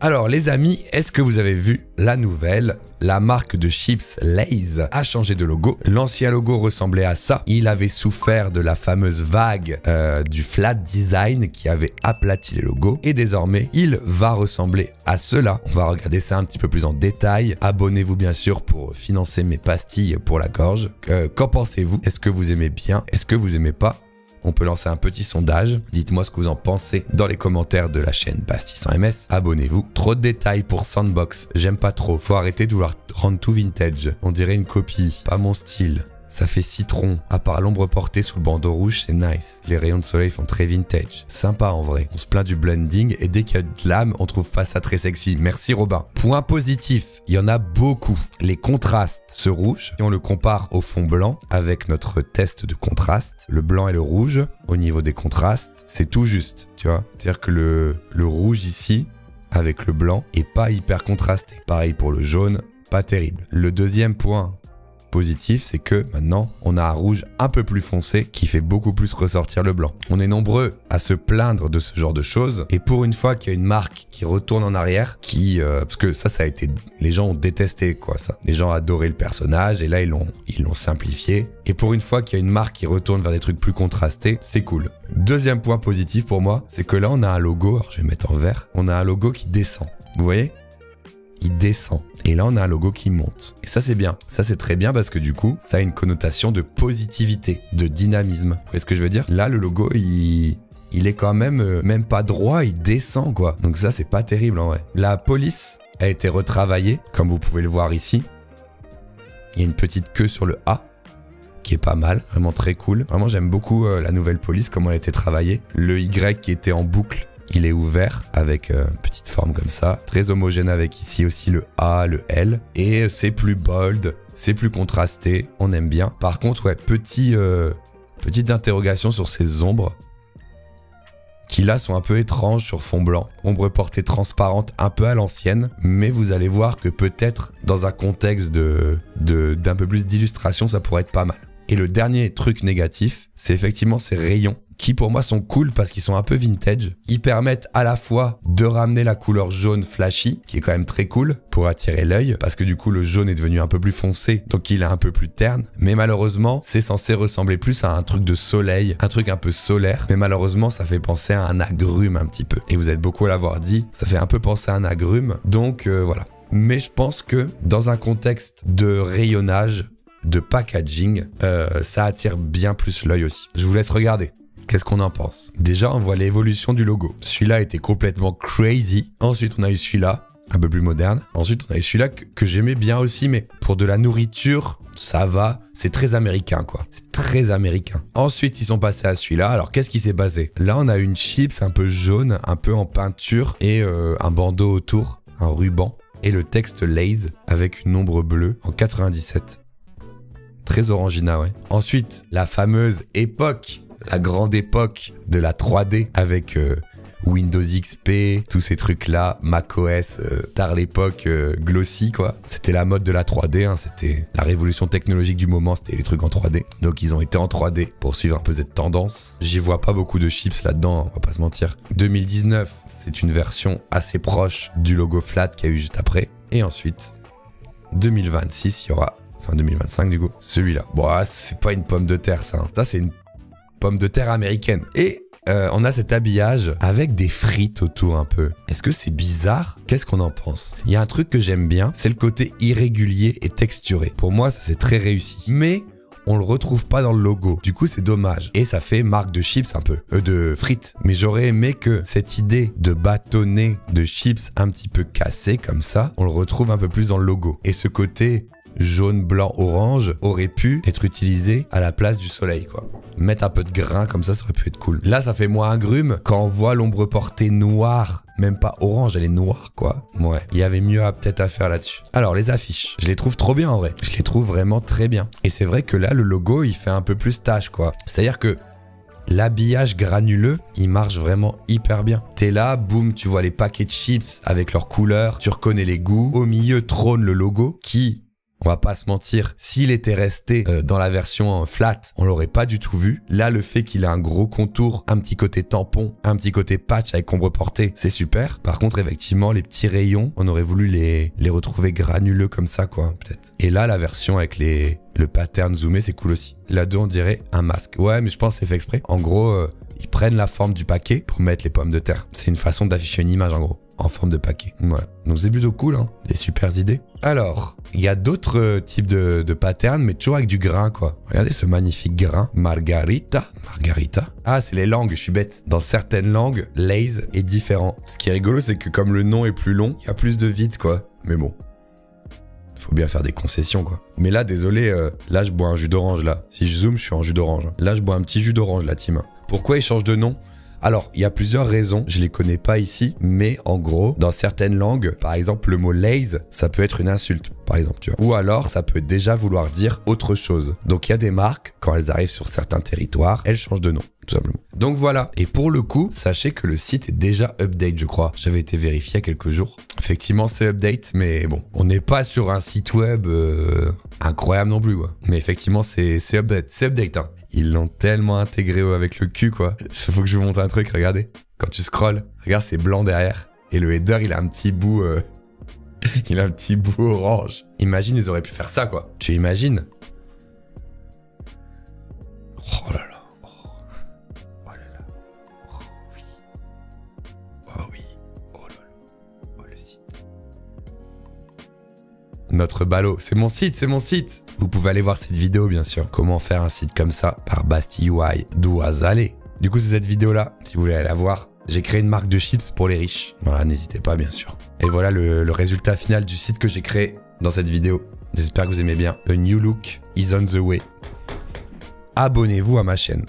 Alors les amis, est-ce que vous avez vu la nouvelle? La marque de chips Lay's a changé de logo. L'ancien logo ressemblait à ça. Il avait souffert de la fameuse vague du flat design qui avait aplati les logos. Et désormais, il va ressembler à cela. On va regarder ça un petit peu plus en détail. Abonnez-vous bien sûr pour financer mes pastilles pour la gorge. Qu'en pensez-vous? Est-ce que vous aimez bien? Est-ce que vous aimez pas? On peut lancer un petit sondage. Dites-moi ce que vous en pensez dans les commentaires de la chaîne Pastilles sans MS. Abonnez-vous. Trop de détails pour Sandbox. J'aime pas trop. Faut arrêter de vouloir rendre tout vintage. On dirait une copie. Pas mon style. Ça fait citron. À part l'ombre portée sous le bandeau rouge, c'est nice. Les rayons de soleil font très vintage. Sympa en vrai. On se plaint du blending et dès qu'il y a de l'âme, on trouve pas ça très sexy. Merci Robin. Point positif, il y en a beaucoup. Les contrastes. Ce rouge, si on le compare au fond blanc avec notre test de contraste, le blanc et le rouge, au niveau des contrastes, c'est tout juste. Tu vois? C'est-à-dire que le rouge ici, avec le blanc, est pas hyper contrasté. Pareil pour le jaune, pas terrible. Le deuxième point positif, c'est que maintenant, on a un rouge un peu plus foncé qui fait beaucoup plus ressortir le blanc. On est nombreux à se plaindre de ce genre de choses et pour une fois qu'il y a une marque qui retourne en arrière, parce que ça a été... Les gens ont détesté quoi ça. Les gens adoraient le personnage et là, ils l'ont simplifié. Et pour une fois qu'il y a une marque qui retourne vers des trucs plus contrastés, c'est cool. Deuxième point positif pour moi, c'est que là, on a un logo, alors je vais mettre en vert, on a un logo qui descend. Vous voyez ? Il descend. Et là, on a un logo qui monte. Et ça, c'est bien. Ça, c'est très bien parce que du coup, ça a une connotation de positivité, de dynamisme. Vous voyez ce que je veux dire? Là, le logo, il est quand même pas droit, il descend, quoi. Donc ça, c'est pas terrible, en vrai. La police a été retravaillée, comme vous pouvez le voir ici. Il y a une petite queue sur le A, qui est pas mal, vraiment très cool. Vraiment, j'aime beaucoup la nouvelle police, comment elle a été travaillée. Le Y qui était en boucle, il est ouvert avec une petite forme comme ça. Très homogène avec ici aussi le A, le L. Et c'est plus bold, c'est plus contrasté. On aime bien. Par contre, ouais, petite interrogation sur ces ombres. Qui là sont un peu étranges sur fond blanc. Ombre portée transparente un peu à l'ancienne. Mais vous allez voir que peut-être dans un contexte d'un peu plus d'illustration, ça pourrait être pas mal. Et le dernier truc négatif, c'est effectivement ces rayons qui pour moi sont cool parce qu'ils sont un peu vintage. Ils permettent à la fois de ramener la couleur jaune flashy, qui est quand même très cool pour attirer l'œil, parce que du coup le jaune est devenu un peu plus foncé, donc il est un peu plus terne. Mais malheureusement, c'est censé ressembler plus à un truc de soleil, un truc un peu solaire. Mais malheureusement, ça fait penser à un agrume un petit peu. Et vous êtes beaucoup à l'avoir dit, ça fait un peu penser à un agrume. Donc voilà. Mais je pense que dans un contexte de rayonnage, de packaging, ça attire bien plus l'œil aussi. Je vous laisse regarder. Qu'est-ce qu'on en pense? Déjà, on voit l'évolution du logo. Celui-là était complètement crazy. Ensuite, on a eu celui-là, un peu plus moderne. Ensuite, on a eu celui-là que j'aimais bien aussi, mais pour de la nourriture, ça va. C'est très américain, quoi. C'est très américain. Ensuite, ils sont passés à celui-là. Alors, qu'est-ce qui s'est passé? Là, on a une chips un peu jaune, un peu en peinture et un bandeau autour, un ruban. Et le texte Lay's avec une ombre bleue en 97. Très orangina, ouais. Ensuite, la fameuse époque, la grande époque de la 3D avec Windows XP, tous ces trucs-là, macOS, tard l'époque glossy, quoi. C'était la mode de la 3D, hein, c'était la révolution technologique du moment, c'était les trucs en 3D. Donc ils ont été en 3D pour suivre un peu cette tendance. J'y vois pas beaucoup de chips là-dedans, on va pas se mentir. 2019, c'est une version assez proche du logo flat qu'il y a eu juste après. Et ensuite, 2026, il y aura... Enfin 2025 du coup, celui-là. Bon, c'est pas une pomme de terre ça. Ça c'est une pomme de terre américaine. Et on a cet habillage avec des frites autour un peu. Est-ce que c'est bizarre? Qu'est-ce qu'on en pense? Il y a un truc que j'aime bien, c'est le côté irrégulier et texturé. Pour moi, ça c'est très réussi. Mais on le retrouve pas dans le logo. Du coup, c'est dommage. Et ça fait marque de chips un peu. De frites. Mais j'aurais aimé que cette idée de bâtonnet de chips un petit peu cassé comme ça, on le retrouve un peu plus dans le logo. Et ce côté jaune, blanc, orange aurait pu être utilisé à la place du soleil, quoi. Mettre un peu de grain comme ça aurait pu être cool. Là, ça fait moins agrume quand on voit l'ombre portée noire, même pas orange, elle est noire, quoi. Ouais, il y avait mieux peut-être à faire là-dessus. Alors, les affiches, je les trouve trop bien en vrai. Je les trouve vraiment très bien. Et c'est vrai que là, le logo, il fait un peu plus tache, quoi. C'est-à-dire que l'habillage granuleux, il marche vraiment hyper bien. T'es là, boum, tu vois les paquets de chips avec leurs couleurs, tu reconnais les goûts. Au milieu trône le logo qui... On va pas se mentir, s'il était resté dans la version flat, on l'aurait pas du tout vu. Là, le fait qu'il ait un gros contour, un petit côté tampon, un petit côté patch avec ombre portée, c'est super. Par contre, effectivement, les petits rayons, on aurait voulu les retrouver granuleux comme ça, quoi, peut-être. Et là, la version avec le pattern zoomé, c'est cool aussi. Là-dedans, on dirait un masque. Ouais, mais je pense que c'est fait exprès. En gros, ils prennent la forme du paquet pour mettre les pommes de terre. C'est une façon d'afficher une image, en gros, en forme de paquet. Voilà. Donc c'est plutôt cool, hein. Des super idées. Alors, il y a d'autres types de patterns, mais toujours avec du grain, quoi. Regardez ce magnifique grain. Margarita. Margarita. Ah, c'est les langues, je suis bête. Dans certaines langues, Lay's est différent. Ce qui est rigolo, c'est que comme le nom est plus long, il y a plus de vide, quoi. Mais bon. Faut bien faire des concessions, quoi. Mais là, désolé, là, je bois un jus d'orange, là. Si je zoome, je suis en jus d'orange. Là, je bois un petit jus d'orange, là, team. Pourquoi il change de nom ? Alors, il y a plusieurs raisons, je les connais pas ici, mais en gros, dans certaines langues, par exemple, le mot Lay's, ça peut être une insulte, par exemple, tu vois. Ou alors, ça peut déjà vouloir dire autre chose. Donc, il y a des marques, quand elles arrivent sur certains territoires, elles changent de nom, tout simplement. Donc voilà, et pour le coup, sachez que le site est déjà update, je crois. J'avais été vérifié il y a quelques jours. Effectivement, c'est update, mais bon, on n'est pas sur un site web incroyable non plus, quoi. Mais effectivement, c'est update, hein. Ils l'ont tellement intégré avec le cul, quoi. Il faut que je vous montre un truc, regardez. Quand tu scrolles, regarde, c'est blanc derrière. Et le header, il a un petit bout... il a un petit bout orange. Imagine, ils auraient pu faire ça, quoi. Tu imagines? Oh là là. Oh là là. Oh oui. Oh oui. Oh là là. Oh, le site. Notre ballot. C'est mon site. Vous pouvez aller voir cette vidéo, bien sûr. Comment faire un site comme ça par Basti UI d'Oisale. Du coup, c'est cette vidéo-là. Si vous voulez aller la voir, j'ai créé une marque de chips pour les riches. Voilà, n'hésitez pas, bien sûr. Et voilà le résultat final du site que j'ai créé dans cette vidéo. J'espère que vous aimez bien. A new look is on the way. Abonnez-vous à ma chaîne.